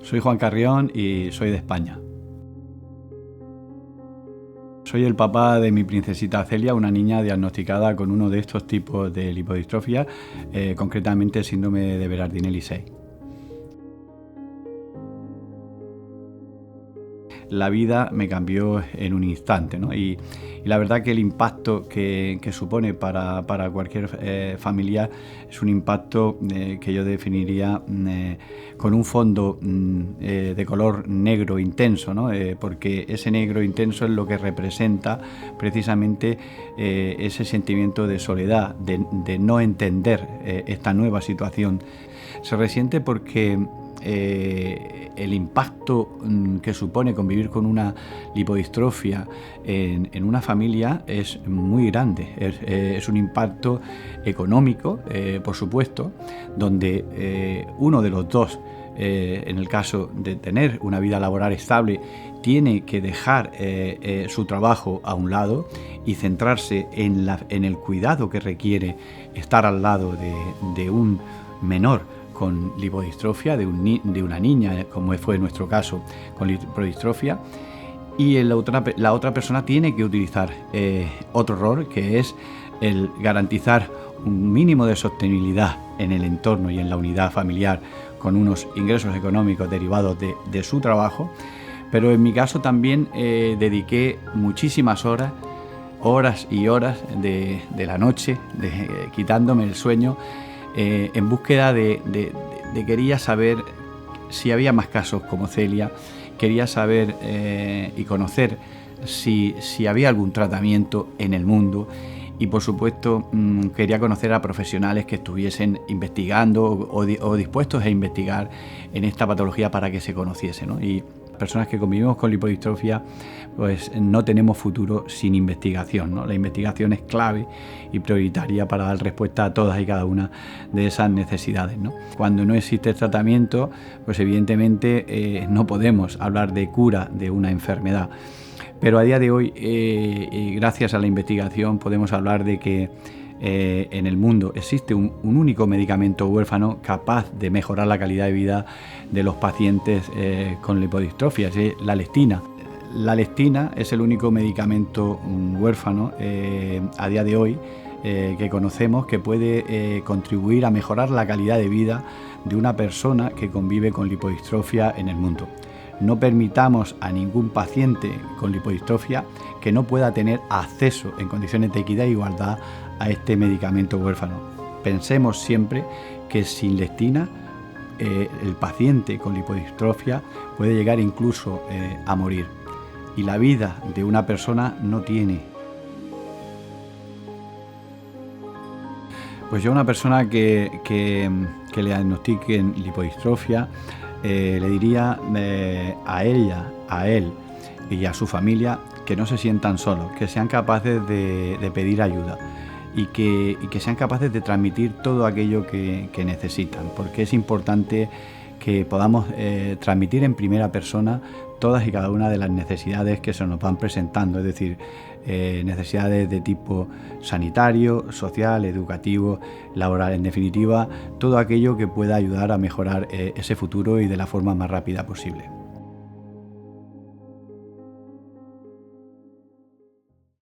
Soy Juan Carrión y soy de España. Soy el papá de mi princesita Celia, una niña diagnosticada con uno de estos tipos de lipodistrofia, concretamente síndrome de Berardinelli-6. La vida me cambió en un instante, ¿no? Y la verdad que el impacto que supone para cualquier familiar es un impacto que yo definiría con un fondo de color negro intenso, ¿no? Porque ese negro intenso es lo que representa precisamente ese sentimiento de soledad, de no entender esta nueva situación. Se resiente porque el impacto que supone convivir con una lipodistrofia en una familia es muy grande. Es un impacto económico, por supuesto, donde uno de los dos, en el caso de tener una vida laboral estable, tiene que dejar su trabajo a un lado y centrarse en el cuidado que requiere estar al lado de un menor con lipodistrofia, de una niña, como fue nuestro caso, con lipodistrofia, y la otra persona tiene que utilizar otro rol, que es el garantizar un mínimo de sostenibilidad en el entorno y en la unidad familiar con unos ingresos económicos derivados de su trabajo. Pero en mi caso también dediqué muchísimas horas y horas de la noche, quitándome el sueño, en búsqueda quería saber si había más casos como Celia, quería saber y conocer si había algún tratamiento en el mundo, y por supuesto quería conocer a profesionales que estuviesen investigando o dispuestos a investigar en esta patología para que se conociese, ¿no? Y personas que convivimos con lipodistrofia, pues no tenemos futuro sin investigación, ¿no? La investigación es clave y prioritaria para dar respuesta a todas y cada una de esas necesidades, ¿no? Cuando no existe tratamiento, pues evidentemente no podemos hablar de cura de una enfermedad. Pero a día de hoy, gracias a la investigación, podemos hablar de que en el mundo existe un único medicamento huérfano capaz de mejorar la calidad de vida de los pacientes con lipodistrofia, es la lectina. La lectina es el único medicamento huérfano a día de hoy que conocemos que puede contribuir a mejorar la calidad de vida de una persona que convive con lipodistrofia en el mundo. No permitamos a ningún paciente con lipodistrofia que no pueda tener acceso en condiciones de equidad e igualdad a este medicamento huérfano. Pensemos siempre que sin lectina el paciente con lipodistrofia puede llegar incluso a morir, y la vida de una persona no tiene. Pues yo a una persona que le diagnostiquen lipodistrofia, le diría a ella, a él y a su familia que no se sientan solos, que sean capaces de pedir ayuda y que sean capaces de transmitir todo aquello que necesitan, porque es importante que podamos transmitir en primera persona todas y cada una de las necesidades que se nos van presentando, es decir, necesidades de tipo sanitario, social, educativo, laboral, en definitiva, todo aquello que pueda ayudar a mejorar ese futuro y de la forma más rápida posible.